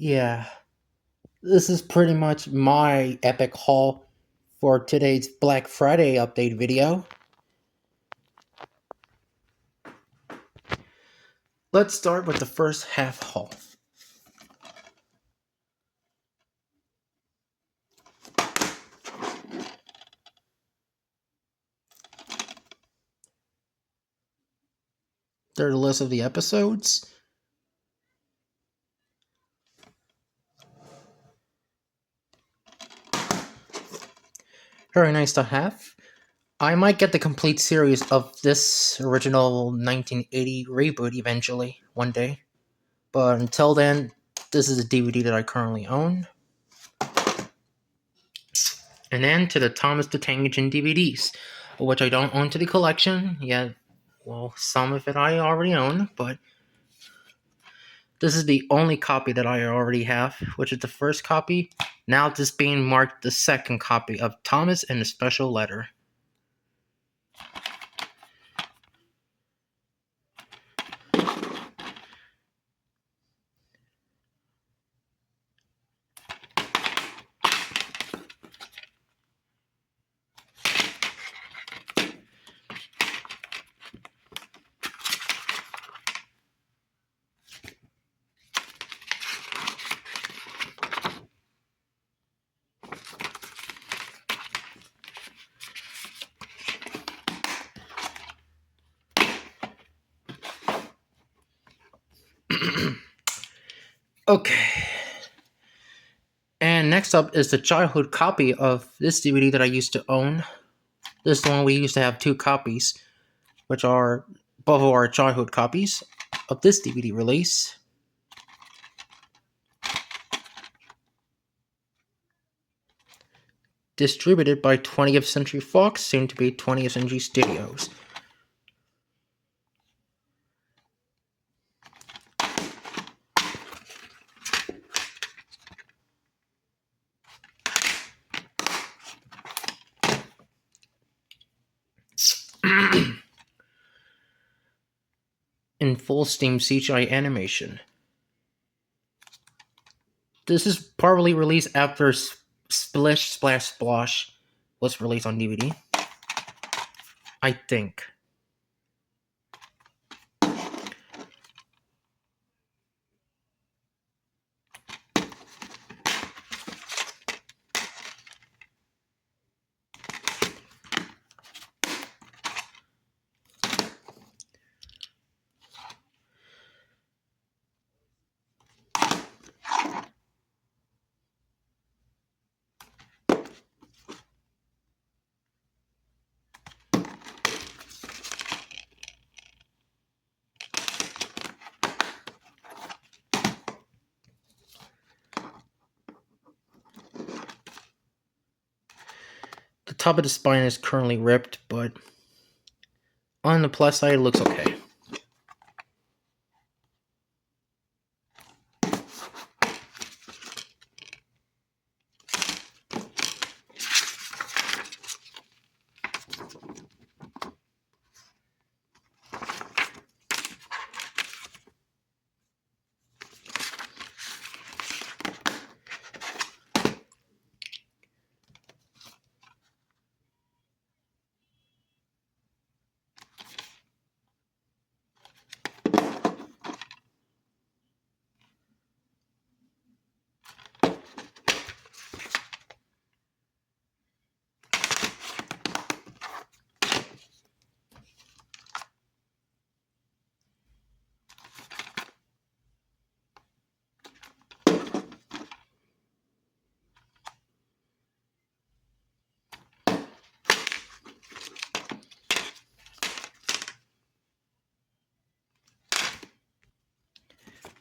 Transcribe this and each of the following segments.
Yeah, this is pretty much my epic haul for today's Black Friday update video. Let's start with the first half haul. There's a list of the episodes. Very nice to have. I might get the complete series of this original 1980 reboot eventually, one day. But until then, this is a DVD that I currently own. And then to the Thomas the Tank Engine DVDs, which I don't own to the collection yet. Well, some of it I already own, but this is the only copy that I already have, which is the first copy. Now this being marked the second copy of Thomas and the Special Letter. Okay. And next up is the childhood copy of this DVD that I used to own. This is the one we used to have two copies, which are both of our childhood copies of this DVD release. Distributed by 20th Century Fox, soon to be 20th Century Studios. In full steam CGI animation. This is probably released after Splish Splash Splosh was released on DVD. I think. The top of the spine is currently ripped, but on the plus side, it looks okay.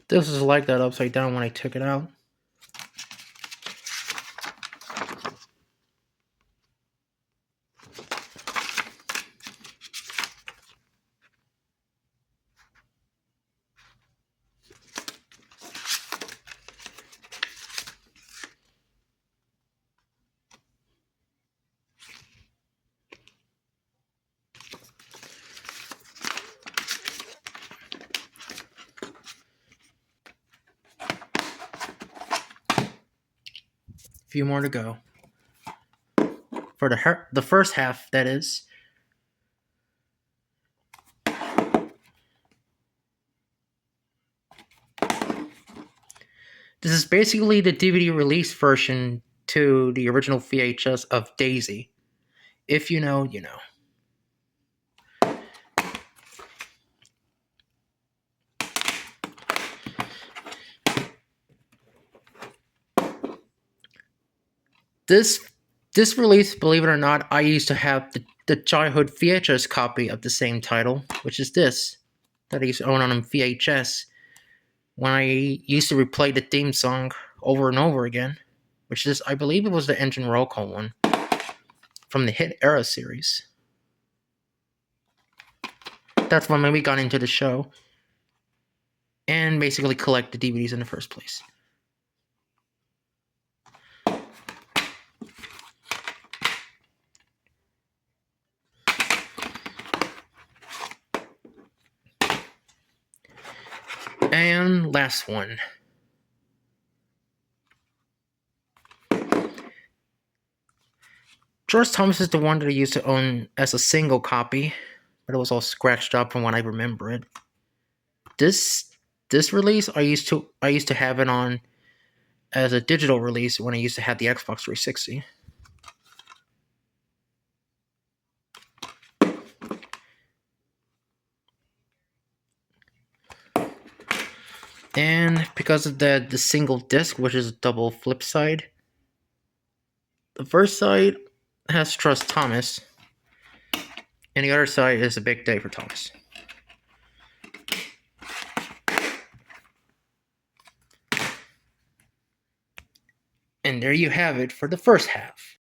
This is like that upside down when I took it out. few more to go. For the first half, that is. This is basically the DVD release version to the original VHS of Daisy. If you know, you know. This release, believe it or not, I used to have the childhood VHS copy of the same title, which is this, that I used to own on VHS when I used to replay the theme song over and over again, which is, I believe it was the Engine Roll Call one from the Hit Era series. That's when we got into the show and basically collect the DVDs in the first place. And last one. George Thomas is the one that I used to own as a single copy, but it was all scratched up from when I remember it. This release I used to have it on as a digital release when I used to have the Xbox 360. And because of the single disc, which is a double flip side, the first side has Trust Thomas, and the other side is a big day for Thomas. And there you have it for the first half.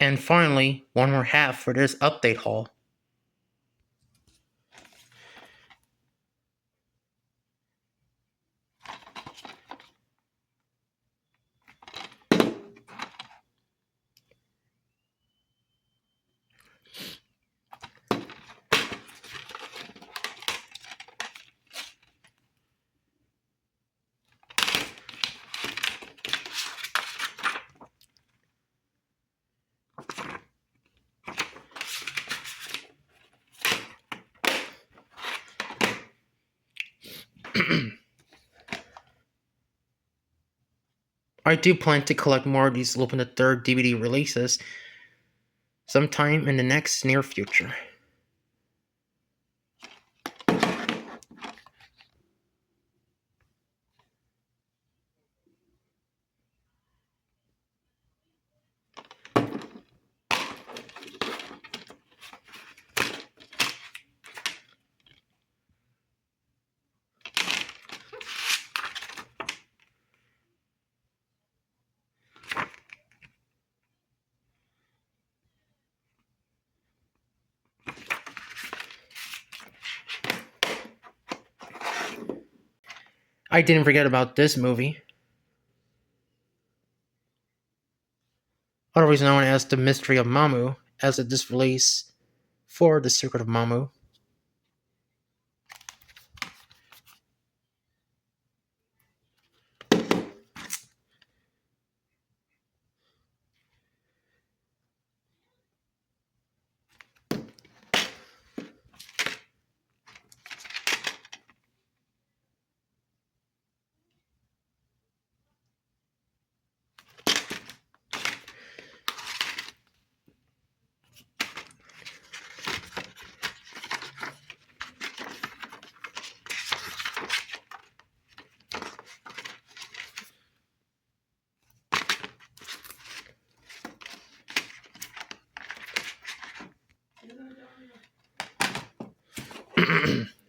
And finally, one more half for this update haul. I do plan to collect more of these Lupin the Third DVD releases sometime in the next near future. I didn't forget about this movie, otherwise known as The Mystery of Mamu, as a disc release for The Secret of Mamu.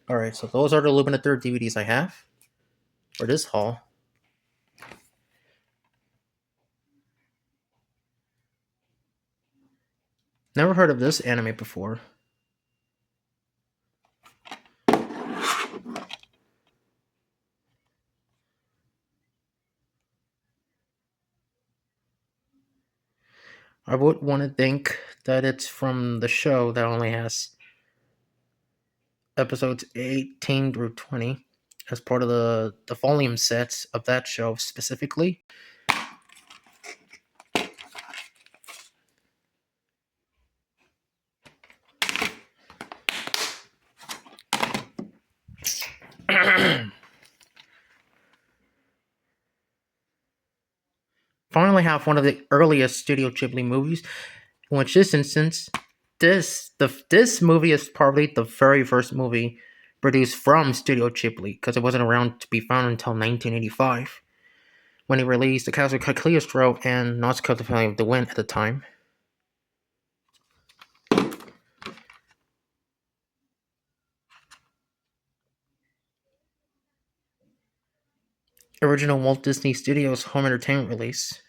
Alright, so those are the Lupin the Third DVDs I have for this haul. Never heard of this anime before. I would want to think that it's from the show that only has episodes 18 through 20 as part of the volume sets of that show specifically. finally have one of the earliest Studio Ghibli movies, in which this instance, this movie is probably the very first movie produced from Studio Ghibli, because it wasn't around to be found until 1985, when he released The Castle Cagliostro and Nausicaa the Valley of the Wind at the time. Original Walt Disney Studios home entertainment release.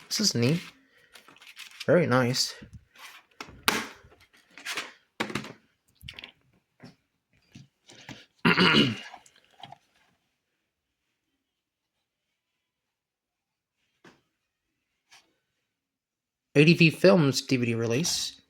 This is neat. Very nice. ADV Films DVD release.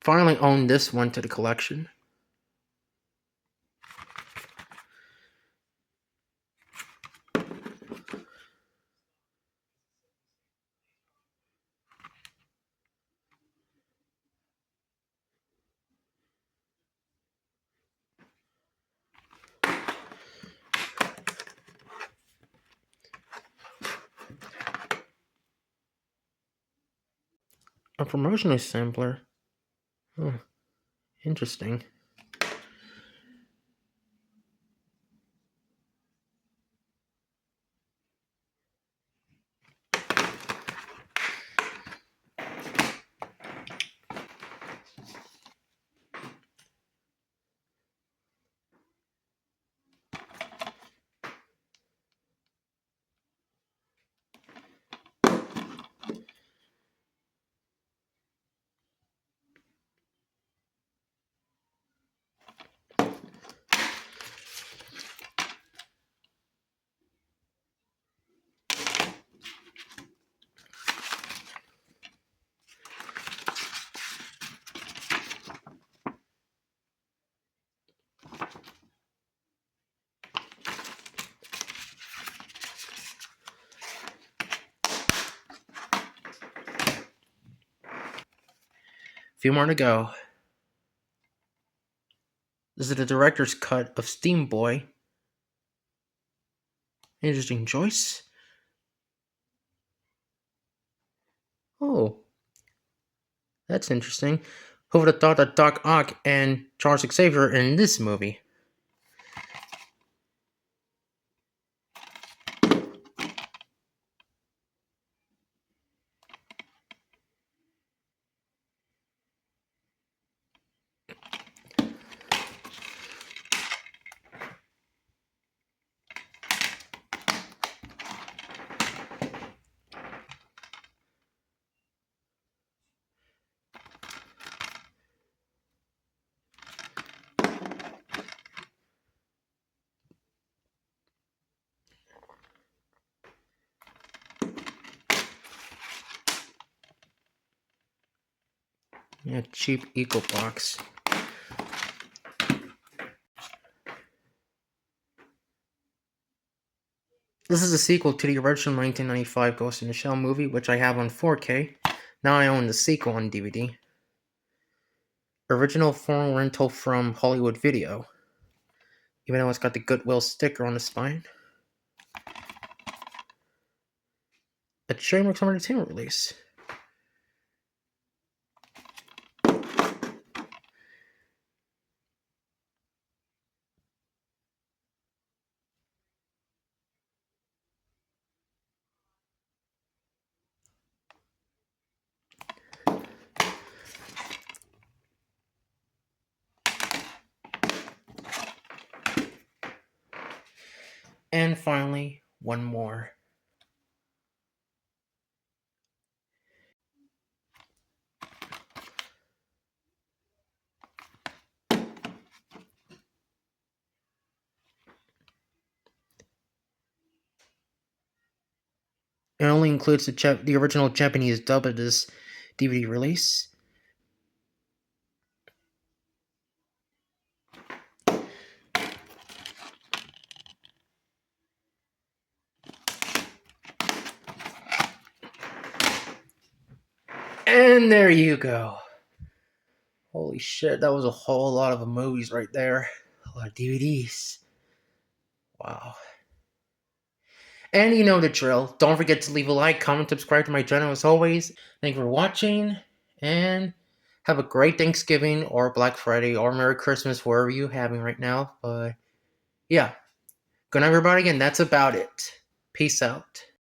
Finally owned this one to the collection. A promotional sampler. Oh, interesting. Few more to go. This is the director's cut of Steam Boy. Interesting choice. Oh, that's interesting. Who would have thought that Doc Ock and Charles Xavier in this movie? Yeah, cheap Eco box. This is a sequel to the original 1995 Ghost in the Shell movie, which I have on 4K. Now I own the sequel on DVD. Original foreign rental from Hollywood Video. Even though it's got the Goodwill sticker on the spine. A DreamWorks Entertainment release. And finally, one more. It only includes the original Japanese dub of this DVD release. And there you go. Holy shit, that was a whole lot of movies right there. A lot of DVDs. Wow. And you know the drill. Don't forget to leave a like, comment, subscribe to my channel as always. Thank you for watching, and have a great Thanksgiving or Black Friday or Merry Christmas, wherever you're having right now. But yeah, good night, everybody, and that's about it. Peace out.